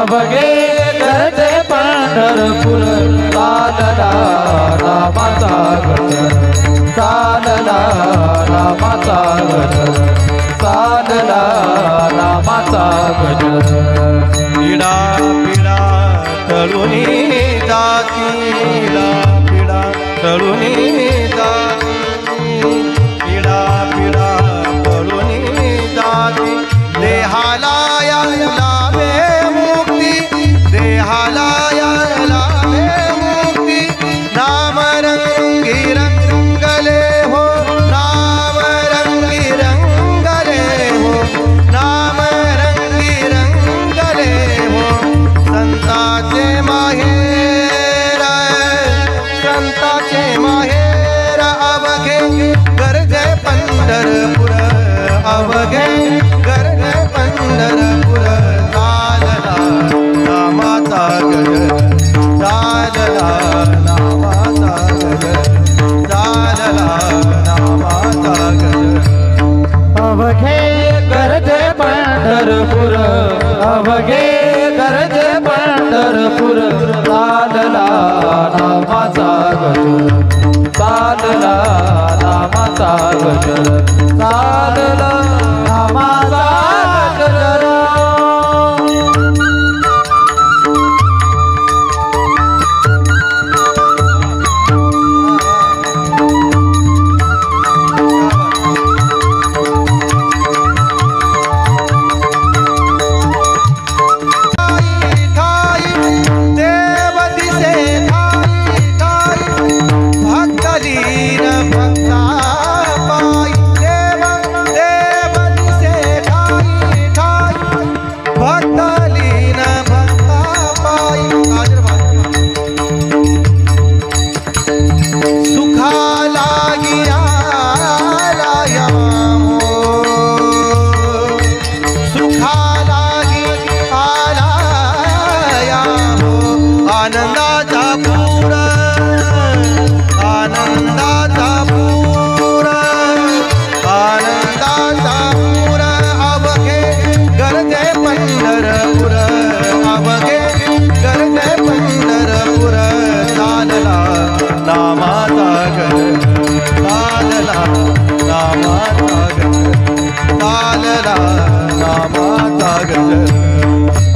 अवघे गरजे पंढरपूर चालला नामाचा गजर चालला नामाचा गजर चालला नामाचा गजर पिढा पिढा तळुनी जाती पिढा तळुनी जाती पिढा पिढा तळुनी जाती देहाला लाभे मुक्ती देहाला लाभे मुक्ती नाम रंगी रंगले हो नाम रंगी रंगले हो नाम रंगी रंगले हो संताचे माहेर अवघे गरजे पंढरपूर अवघे गरजे पंढरपूर चालला नामाचा गजर चालला नामाचा गजर चालला नामाचा गजर अवघे गरजे पंढरपूर अवघे गरजे पंढरपूर चालला नामाचा गजर चालला नामाचा गजर चालला नामाचा गजर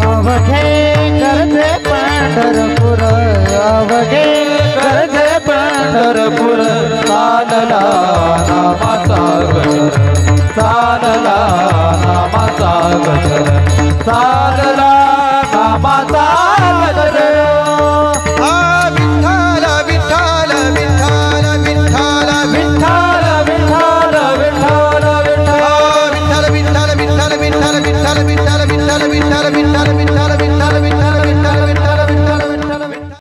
अवघे गरजे पंढरपूर अवघे गरजे पंढरपूर चालला नामाचा